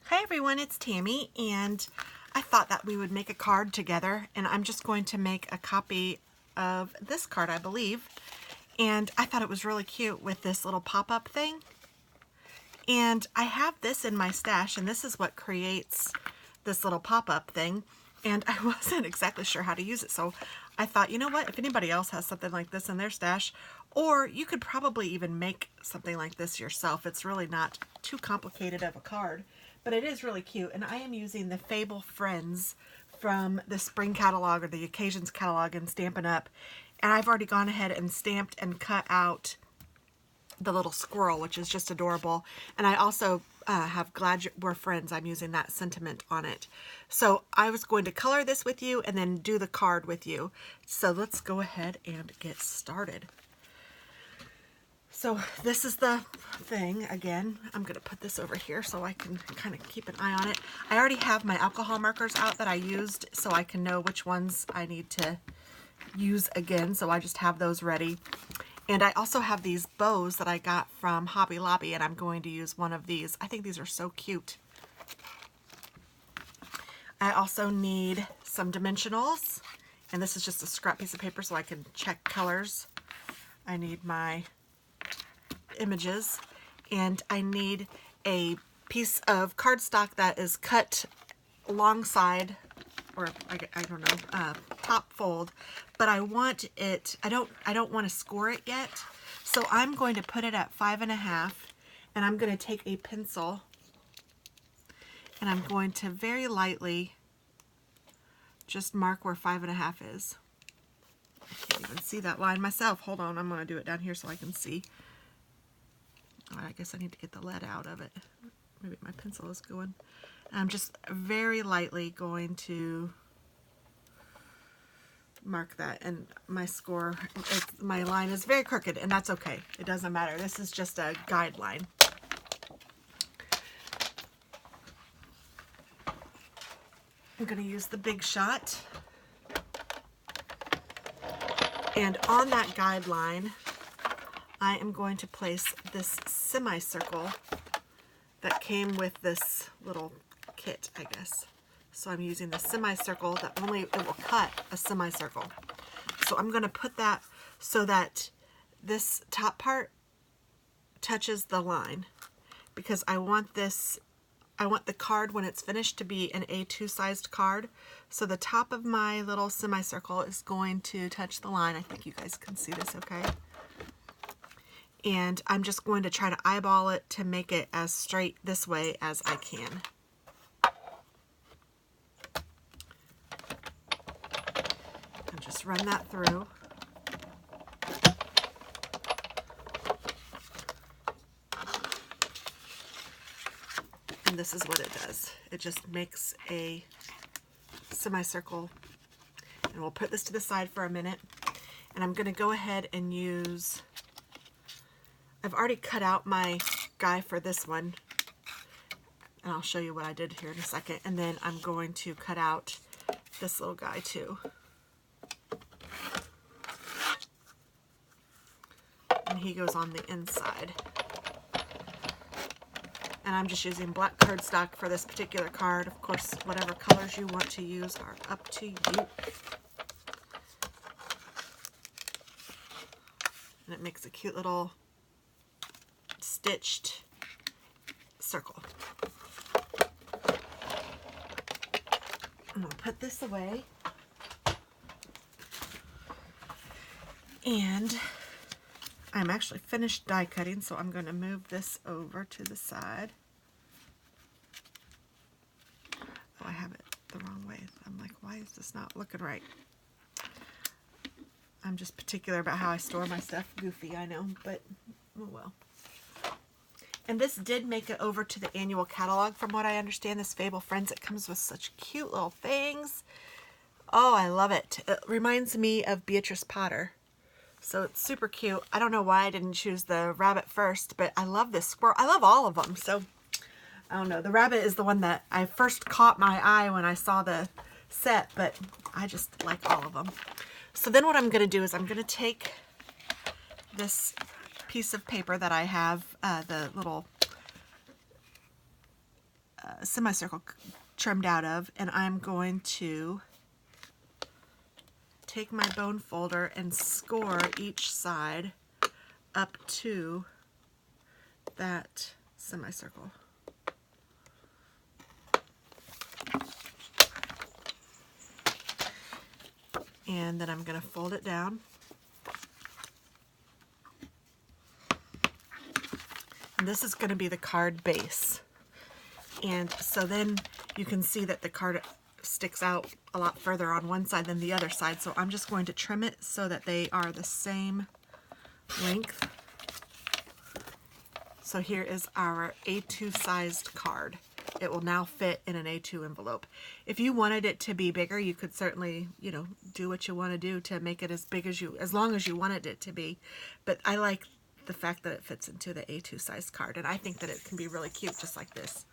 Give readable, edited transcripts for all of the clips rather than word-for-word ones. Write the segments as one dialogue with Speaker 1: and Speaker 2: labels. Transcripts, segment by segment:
Speaker 1: Hi everyone, it's Tammy, and I thought that we would make a card together, and I'm just going to make a copy of this card, I believe. And I thought it was really cute with this little pop-up thing. And I have this in my stash, and this is what creates this little pop-up thing. And I wasn't exactly sure how to use it, so I thought, you know what, if anybody else has something like this in their stash, or you could probably even make something like this yourself. It's really not too complicated of a card, but it is really cute. And I am using the Fable Friends from the spring catalog or the occasions catalog and Stampin' Up. And I've already gone ahead and stamped and cut out the little squirrel, which is just adorable. And I also have Glad We're Friends. I'm using that sentiment on it. So I was going to color this with you and then do the card with you. So let's go ahead and get started. So this is the thing. Again, I'm going to put this over here so I can kind of keep an eye on it. I already have my alcohol markers out that I used so I can know which ones I need to use again. So I just have those ready. And I also have these bows that I got from Hobby Lobby, and I'm going to use one of these. I think these are so cute. I also need some dimensionals, and this is just a scrap piece of paper so I can check colors. I need my images, and I need a piece of cardstock that is cut alongside, or I don't know, top fold, but I want it, I don't want to score it yet, so I'm going to put it at 5.5, and I'm going to take a pencil and I'm going to very lightly just mark where 5.5 is. I can't even see that line myself. Hold on, I'm going to do it down here so I can see. Oh, I guess I need to get the lead out of it. Maybe my pencil is going. I'm just very lightly going to mark that, and my score, my line is very crooked, and that's okay. It doesn't matter. This is just a guideline. I'm going to use the Big Shot, and on that guideline I am going to place this semicircle that came with this little kit, I guess. So I'm using the semicircle that only it will cut a semicircle. So I'm going to put that so that this top part touches the line, because I want this, I want the card when it's finished to be an A2 sized card. So the top of my little semicircle is going to touch the line. I think you guys can see this okay. And I'm just going to try to eyeball it to make it as straight this way as I can. And just run that through. And this is what it does. It just makes a semicircle. And we'll put this to the side for a minute. And I'm going to go ahead and use, I've already cut out my guy for this one, and I'll show you what I did here in a second, and then I'm going to cut out this little guy too. And he goes on the inside. And I'm just using black cardstock for this particular card. Of course, whatever colors you want to use are up to you. And it makes a cute little stitched circle. I'm going to put this away, and I'm actually finished die cutting, so I'm going to move this over to the side. Oh, I have it the wrong way. I'm like, why is this not looking right? I'm just particular about how I store my stuff. Goofy, I know, but oh well. And this did make it over to the annual catalog, from what I understand, this Fable Friends. It comes with such cute little things. Oh, I love it. It reminds me of Beatrice Potter. So it's super cute. I don't know why I didn't choose the rabbit first, but I love this squirrel. I love all of them. So I don't know. The rabbit is the one that I first caught my eye when I saw the set, but I just like all of them. So then what I'm going to do is I'm going to take this piece of paper that I have, the little semicircle trimmed out of, and I'm going to take my bone folder and score each side up to that semicircle. And then I'm going to fold it down. And this is going to be the card base. And so then you can see that the card sticks out a lot further on one side than the other side. So I'm just going to trim it so that they are the same length. So here is our A2 sized card. It will now fit in an A2 envelope. If you wanted it to be bigger, you could certainly, you know, do what you want to do to make it as big as as long as you wanted it to be. But I like the fact that it fits into the A2 size card, and I think that it can be really cute just like this.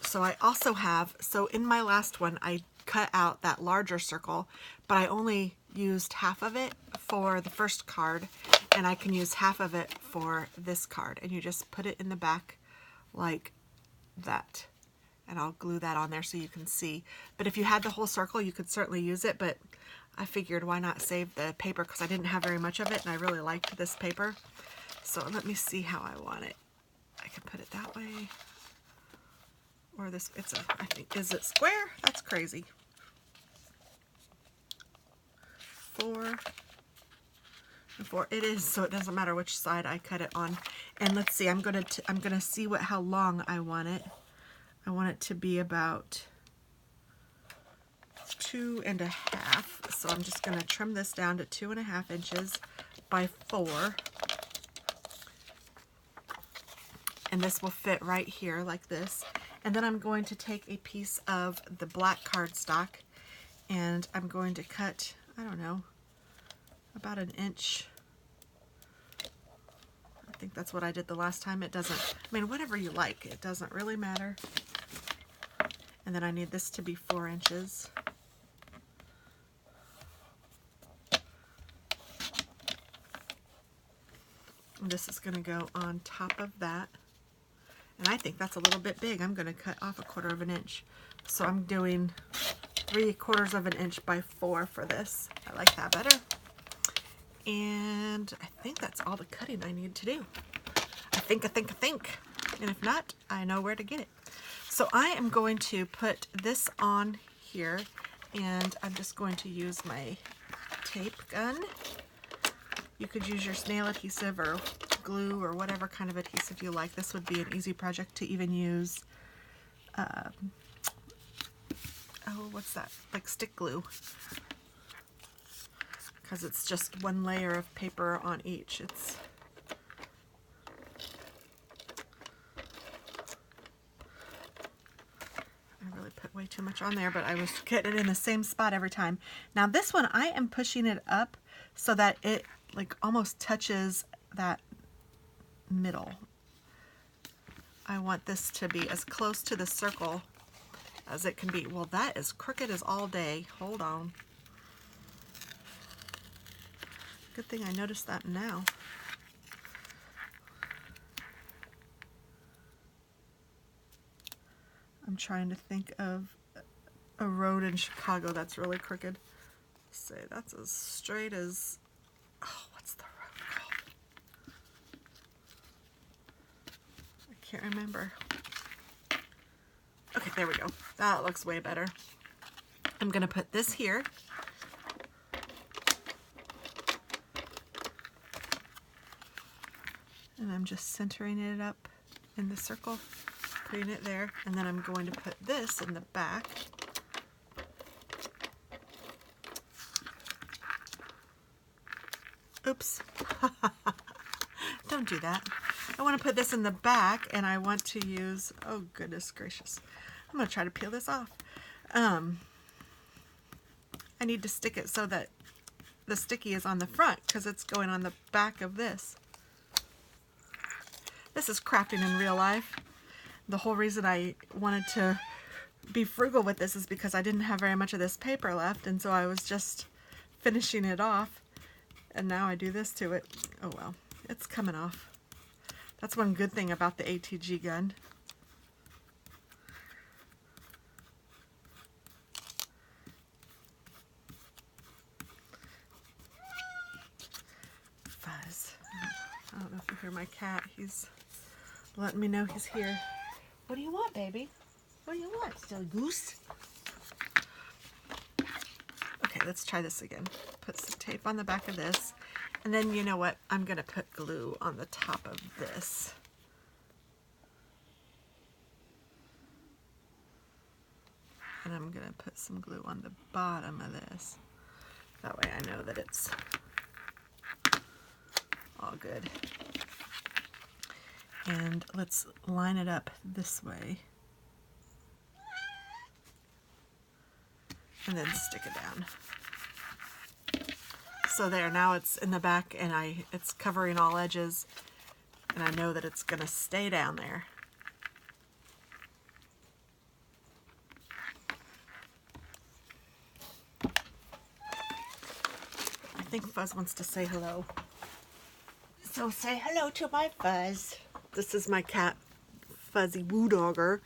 Speaker 1: So I also have, so in my last one I cut out that larger circle, but I only used half of it for the first card, and I can use half of it for this card, and you just put it in the back like that, and I'll glue that on there so you can see. But if you had the whole circle, you could certainly use it, but I figured why not save the paper, because I didn't have very much of it and I really liked this paper. So let me see how I want it. I can put it that way, or this. It's a, I think, is it square? That's crazy. 4 and 4. It is, so it doesn't matter which side I cut it on. And let's see, I'm gonna see how long I want it. I want it to be about 2.5. So I'm just gonna trim this down to 2.5 inches by 4. And this will fit right here like this. And then I'm going to take a piece of the black cardstock and I'm going to cut, I don't know, about 1 inch. I think that's what I did the last time. It doesn't, I mean, whatever you like, it doesn't really matter. And then I need this to be 4 inches. And this is going to go on top of that. And I think that's a little bit big. I'm going to cut off 1/4 inch. So I'm doing 3/4 inch by 4 for this. I like that better. And I think that's all the cutting I need to do. I think. And if not, I know where to get it. So I am going to put this on here, and I'm just going to use my tape gun. You could use your snail adhesive or glue or whatever kind of adhesive you like. This would be an easy project to even use. Oh, what's that? Like stick glue. Because it's just one layer of paper on each. I really put way too much on there, but I was getting it in the same spot every time. Now this one, I am pushing it up so that it like almost touches that middle. I want this to be as close to the circle as it can be. Well, that is crooked as all day. Hold on. Good thing I noticed that now. I'm trying to think of a road in Chicago that's really crooked. Say that's as straight as, oh, what's the road called? I can't remember. Okay, there we go. That looks way better. I'm gonna put this here. And I'm just centering it up in the circle, putting it there, and then I'm going to put this in the back. Oops. Don't do that. I want to put this in the back, and I want to use, oh goodness gracious. I'm going to try to peel this off. I need to stick it so that the sticky is on the front because it's going on the back of this. This is crafting in real life. The whole reason I wanted to be frugal with this is because I didn't have very much of this paper left, and so I was just finishing it off, and now I do this to it. Oh well, it's coming off. That's one good thing about the ATG gun. Fuzz. I don't know if you hear my cat. He's letting me know he's here. What do you want, baby? What do you want, silly goose? Okay, let's try this again. Put some tape on the back of this. And then, you know what? I'm going to put glue on the top of this. And I'm going to put some glue on the bottom of this. That way I know that it's all good. And let's line it up this way. And then stick it down. So there, now it's in the back and it's covering all edges, and I know that it's gonna stay down there. I think Fuzz wants to say hello. So say hello to my Fuzz. This is my cat, Fuzzy Woo Dogger,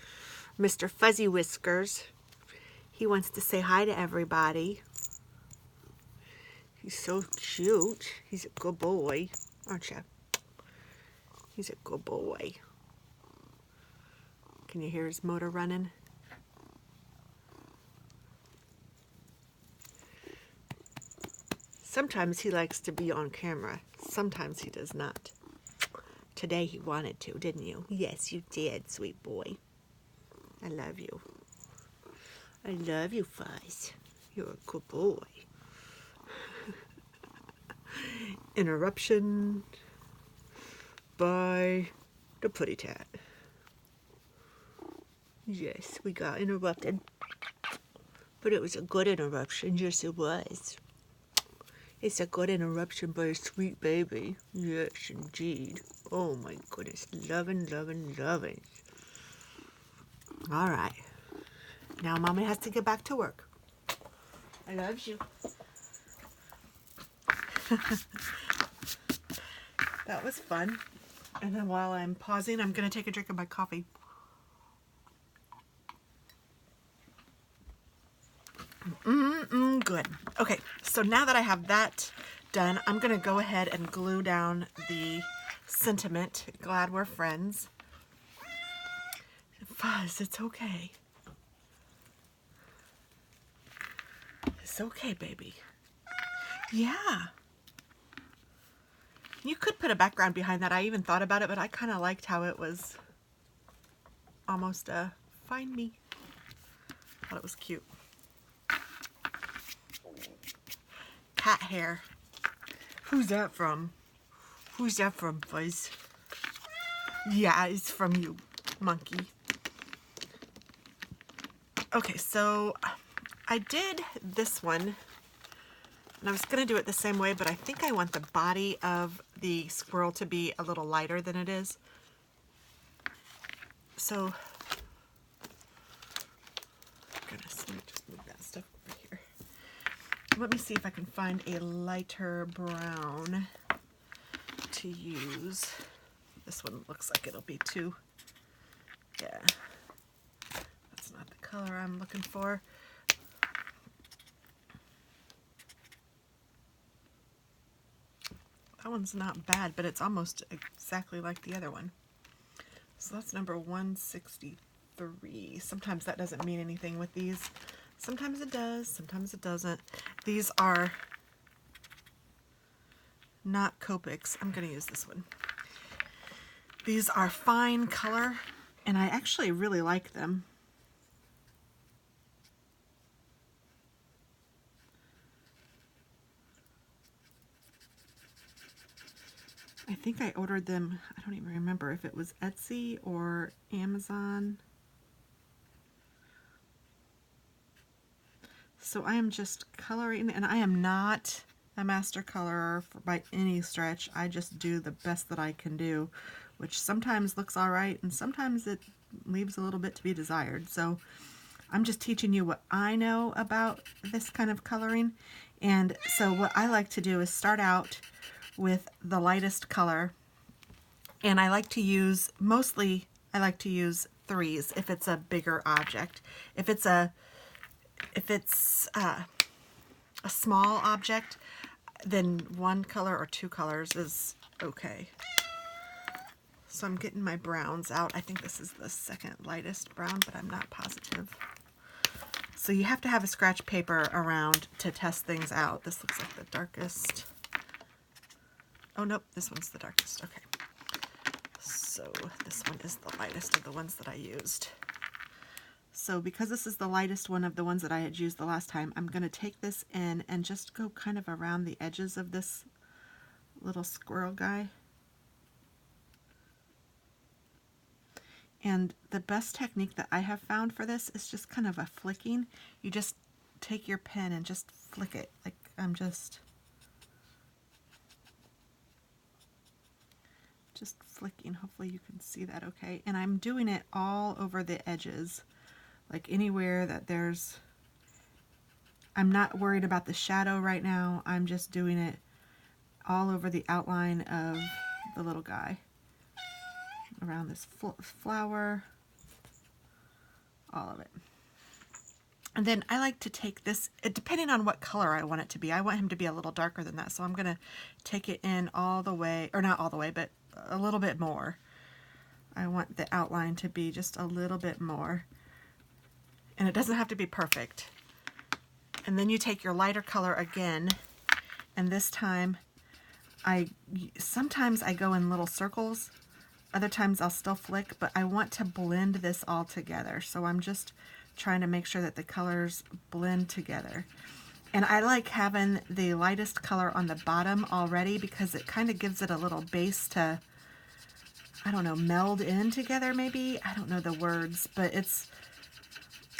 Speaker 1: Mr. Fuzzy Whiskers. He wants to say hi to everybody. He's so cute. He's a good boy, aren't you? He's a good boy. Can you hear his motor running? Sometimes he likes to be on camera. Sometimes he does not. Today he wanted to, didn't you? Yes, you did, sweet boy. I love you. I love you, Fuzz. You're a good boy. Interruption by the putty tat. Yes, we got interrupted. But it was a good interruption. Yes, it was. It's a good interruption by a sweet baby. Yes, indeed. Oh my goodness. Loving, loving, loving. All right. Now Mommy has to get back to work. I love you. That was fun. And then while I'm pausing, I'm going to take a drink of my coffee. Good. Okay, so now that I have that done, I'm going to go ahead and glue down the sentiment. Glad we're friends. Fuzz, it's okay. It's okay, baby. Yeah. You could put a background behind that. I even thought about it, but I kind of liked how it was almost a find me. Thought it was cute. Cat hair. Who's that from? Who's that from, Fuzz? Yeah, it's from you, monkey. Okay, so I did this one, and I was going to do it the same way, but I think I want the body of the squirrel to be a little lighter than it is. So, goodness, let me just move that stuff over here. Let me see if I can find a lighter brown to use. This one looks like it'll be too, yeah. That's not the color I'm looking for. That one's not bad, but it's almost exactly like the other one. So that's number 163. Sometimes that doesn't mean anything with these. Sometimes it does, sometimes it doesn't. These are not Copics. I'm going to use this one. These are fine color, and I actually really like them. I think I ordered them, I don't even remember if it was Etsy or Amazon. So I am just coloring, and I am not a master colorer by any stretch. I just do the best that I can do, which sometimes looks all right, and sometimes it leaves a little bit to be desired. So I'm just teaching you what I know about this kind of coloring. And so what I like to do is start out with the lightest color And I like to use, mostly I like to use 3s if it's a bigger object. If it's a small object, then 1 color or 2 colors is okay. So I'm getting my browns out. I think this is the second lightest brown, but I'm not positive. So you have to have a scratch paper around to test things out. This looks like the darkest. Oh, nope, this one's the darkest. Okay. So this one is the lightest of the ones that I used. So because this is the lightest one of the ones that I had used the last time, I'm going to take this in and just go kind of around the edges of this little squirrel guy. And the best technique that I have found for this is just kind of a flicking. You just take your pen and just flick it. Like I'm just flicking. Hopefully you can see that okay. And I'm doing it all over the edges. Like anywhere that there's, I'm not worried about the shadow right now. I'm just doing it all over the outline of the little guy. Around this flower, all of it. And then I like to take this, depending on what color I want it to be. I want him to be a little darker than that, so I'm going to take it in all the way, or not all the way, but a little bit more. I want the outline to be just a little bit more. And it doesn't have to be perfect. And then you take your lighter color again, and this time sometimes I go in little circles. Other times I'll still flick, but I want to blend this all together. So I'm just trying to make sure that the colors blend together. And I like having the lightest color on the bottom already because it kind of gives it a little base to, I don't know, meld in together maybe. I don't know the words, but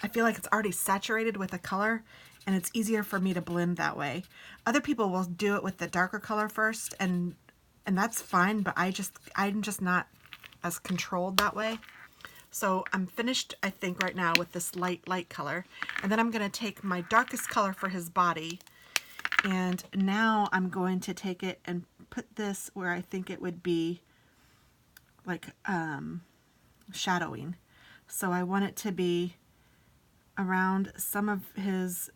Speaker 1: I feel like it's already saturated with the color and it's easier for me to blend that way. Other people will do it with the darker color first and that's fine, but I'm just not as controlled that way. So I'm finished, I think, right now with this light color. And then I'm going to take my darkest color for his body. And now I'm going to take it and put this where I think it would be like shadowing. So I want it to be around some of his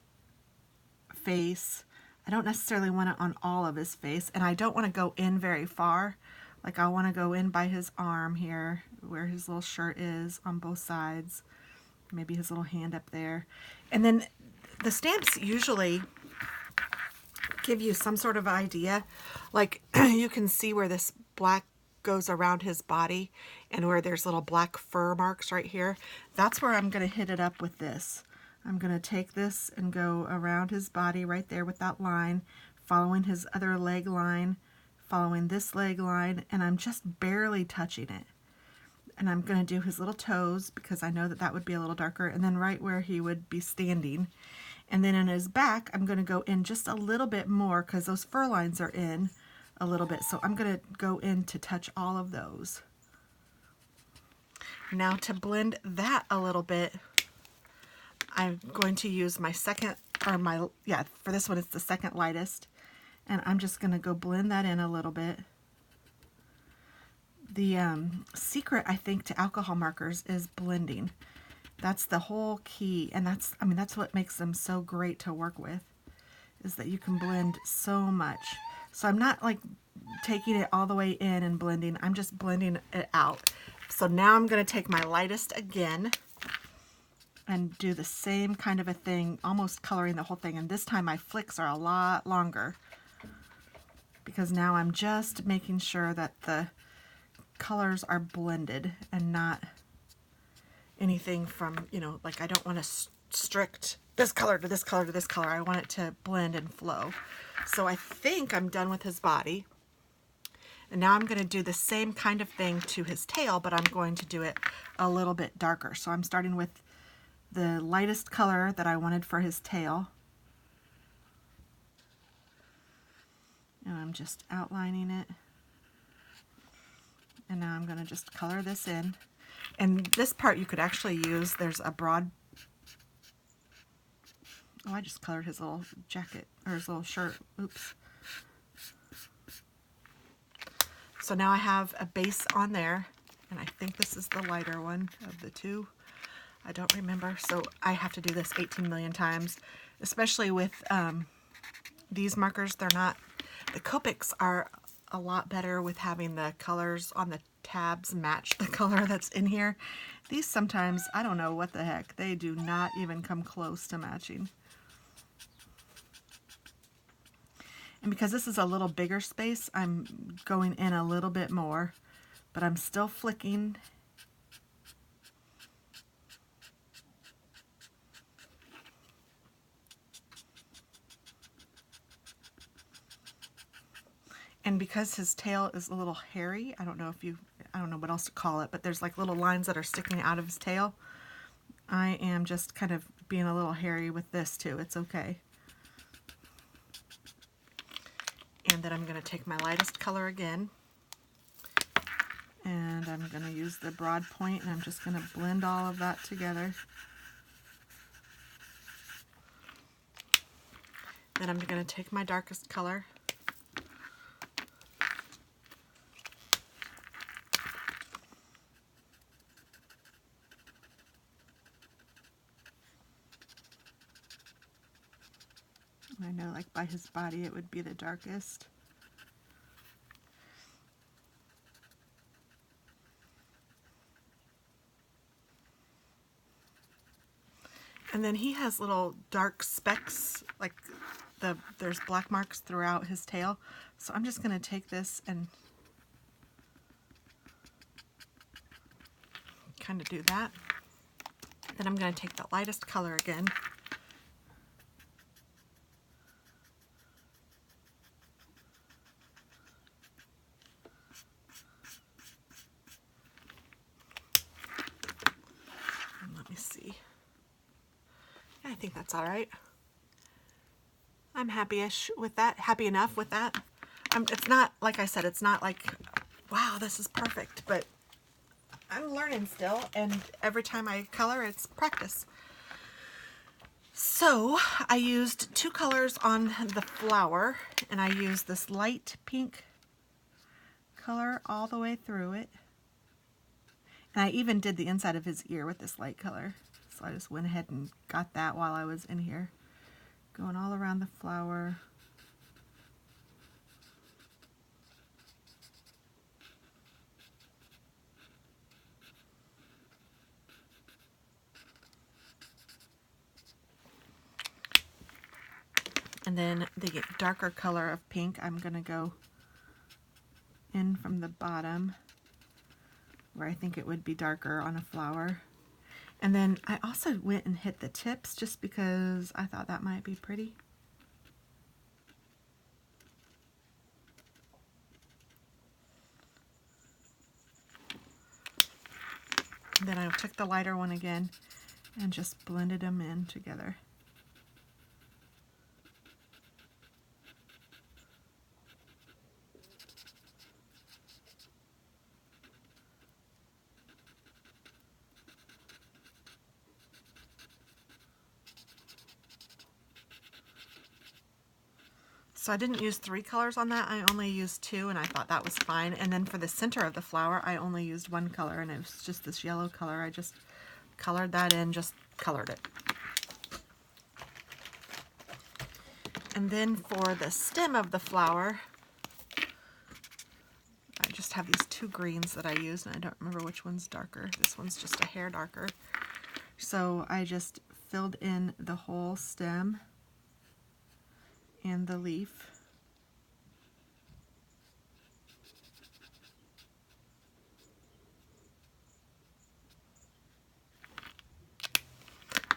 Speaker 1: face. I don't necessarily want it on all of his face. And I don't want to go in very far. Like I want to go in by his arm here, where his little shirt is on both sides. Maybe his little hand up there. And then the stamps usually give you some sort of idea. Like you can see where this black goes around his body and where there's little black fur marks right here. That's where I'm going to hit it up with this. I'm going to take this and go around his body right there with that line, following his other leg line, following this leg line, and I'm just barely touching it. And I'm going to do his little toes because I know that that would be a little darker, and then right where he would be standing. And then in his back, I'm going to go in just a little bit more because those fur lines are in a little bit. So I'm going to go in to touch all of those. Now to blend that a little bit, I'm going to use my second, or my, yeah, for this one it's the second lightest. And I'm just going to go blend that in a little bit. The secret, I think, to alcohol markers is blending. That's the whole key. And that's what makes them so great to work with, is that you can blend so much. So I'm not like taking it all the way in and blending. I'm just blending it out. So now I'm going to take my lightest again and do the same kind of a thing, almost coloring the whole thing. And this time my flicks are a lot longer, because now I'm just making sure that the colors are blended and not anything from, you know, like I don't want to strict this color to this color to this color. I want it to blend and flow. So I think I'm done with his body. And now I'm going to do the same kind of thing to his tail, but I'm going to do it a little bit darker. So I'm starting with the lightest color that I wanted for his tail. And I'm just outlining it. And now I'm going to just color this in. And this part you could actually use, there's a broad, oh, I just colored his little jacket, or his little shirt, oops. So So now I have a base on there, and I think this is the lighter one of the two. I don't remember, so I have to do this 18 million times, especially with these markers. They're not, the Copics are a lot better with having the colors on the tabs match the color that's in here. These sometimes, I don't know what the heck, they do not even come close to matching. And because this is a little bigger space, I'm going in a little bit more, but I'm still flicking. And because his tail is a little hairy, I don't know what else to call it, but there's like little lines that are sticking out of his tail. I am just kind of being a little hairy with this too. It's okay. And then I'm going to take my lightest color again, and I'm going to use the broad point, and I'm just going to blend all of that together. Then I'm going to take my darkest color, I know like by his body it would be the darkest. And then he has little dark specks, like there's black marks throughout his tail. So I'm just going to take this and kind of do that. Then I'm going to take the lightest color again. And let me see. I think that's all right. I'm happy-ish with that, happy enough with that. It's not, like I said, it's not like, wow, this is perfect, but I'm learning still, and every time I color, it's practice. So I used two colors on the flower, and I used this light pink color all the way through it. And I even did the inside of his ear with this light color. So I just went ahead and got that while I was in here. Going all around the flower. And then the darker color of pink, I'm going to go in from the bottom where I think it would be darker on a flower. And then I also went and hit the tips just because I thought that might be pretty. And then I took the lighter one again and just blended them in together. So I didn't use 3 colors on that, I only used 2, and I thought that was fine. And then for the center of the flower, I only used 1 color, and it was just this yellow color. I just colored that in, just colored it. And then for the stem of the flower, I just have these 2 greens that I used, and I don't remember which one's darker. This one's just a hair darker. So I just filled in the whole stem and the leaf.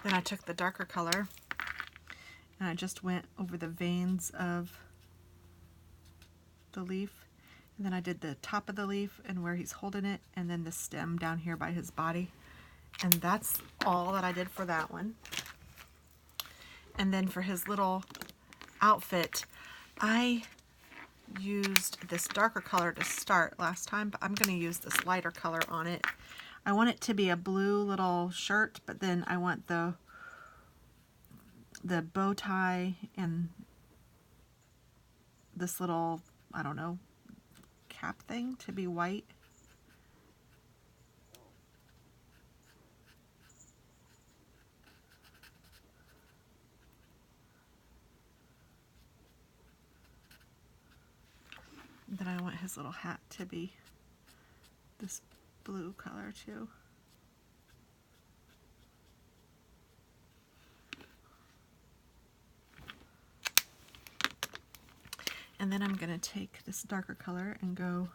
Speaker 1: Then I took the darker color and I just went over the veins of the leaf, and then I did the top of the leaf and where he's holding it, and then the stem down here by his body. And that's all that I did for that one. And then for his little outfit, I used this darker color to start last time, but I'm going to use this lighter color on it. I want it to be a blue little shirt, but then I want the bow tie and this little, I don't know, cap thing to be white. And then I want his little hat to be this blue color too. And then I'm going to take this darker color and go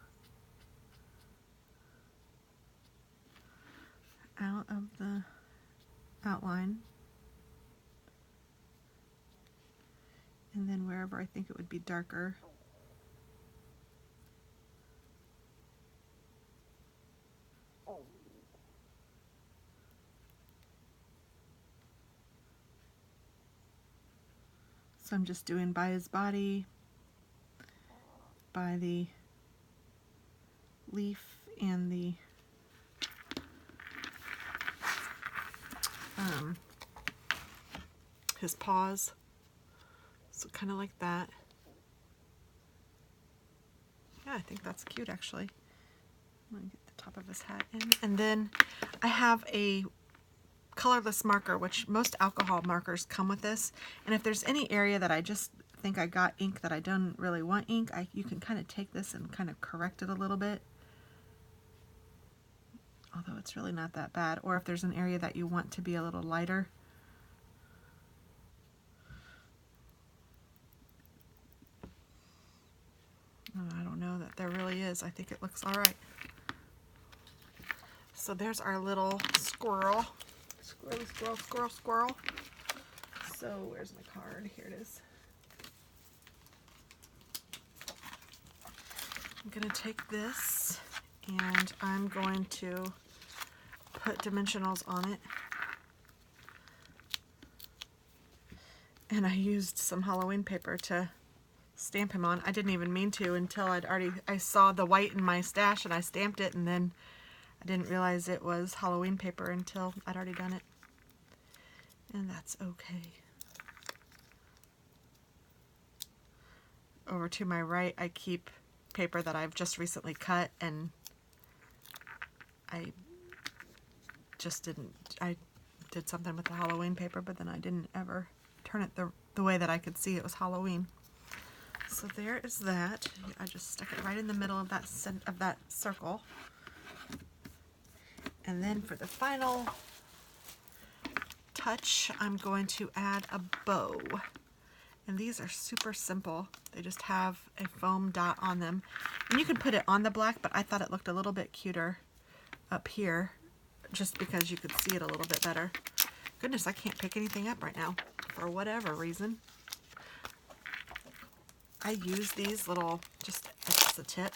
Speaker 1: out of the outline. And then wherever I think it would be darker, so I'm just doing by his body, by the leaf and the his paws. So kind of like that. Yeah, I think that's cute actually. I'm gonna get the top of his hat in. And then I have a colorless marker, which most alcohol markers come with this. And if there's any area that I just think I got ink that I don't really want ink, you can kind of take this and kind of correct it a little bit. Although it's really not that bad. Or if there's an area that you want to be a little lighter. I don't know that there really is. I think it looks all right. So there's our little squirrel. Squirrely squirrel, squirrel, squirrel. So where's my card? Here it is. I'm going to take this and I'm going to put dimensionals on it. And I used some Halloween paper to stamp him on. I didn't even mean to until I saw the white in my stash and I stamped it, and then I didn't realize it was Halloween paper until I'd already done it. And that's okay. Over to my right, I keep paper that I've just recently cut, and I did something with the Halloween paper, but then I didn't ever turn it the way that I could see it was Halloween. So there is that. I just stuck it right in the middle of that circle. And then for the final touch, I'm going to add a bow. And these are super simple. They just have a foam dot on them. And you can put it on the black, but I thought it looked a little bit cuter up here, just because you could see it a little bit better. Goodness, I can't pick anything up right now for whatever reason. I use these little, just as a tip.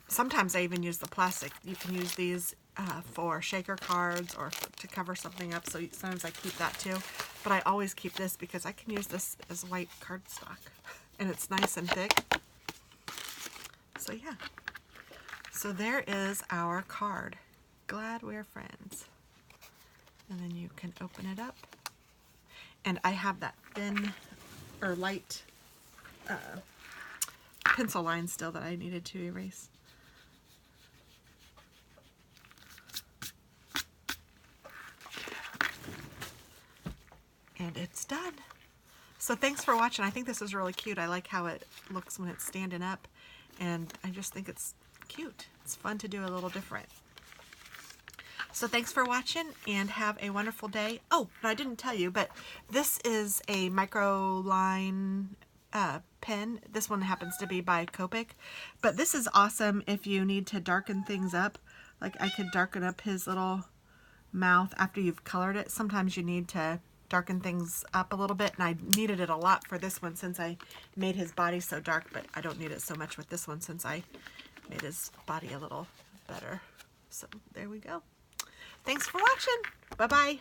Speaker 1: Sometimes I even use the plastic. You can use these for shaker cards or to cover something up, so sometimes I keep that too. But I always keep this because I can use this as white cardstock. And it's nice and thick. So yeah. So there is our card. Glad we're friends. And then you can open it up. And I have that thin or light pencil line still that I needed to erase. And it's done. So thanks for watching. I think this is really cute. I like how it looks when it's standing up, and I just think it's cute. It's fun to do a little different. So thanks for watching and have a wonderful day. Oh, I didn't tell you, but this is a micro line pen. This one happens to be by Copic, but this is awesome if you need to darken things up. Like I could darken up his little mouth after you've colored it. Sometimes you need to darken things up a little bit, and I needed it a lot for this one since I made his body so dark, but I don't need it so much with this one since I made his body a little better. So there we go. Thanks for watching. Bye-bye.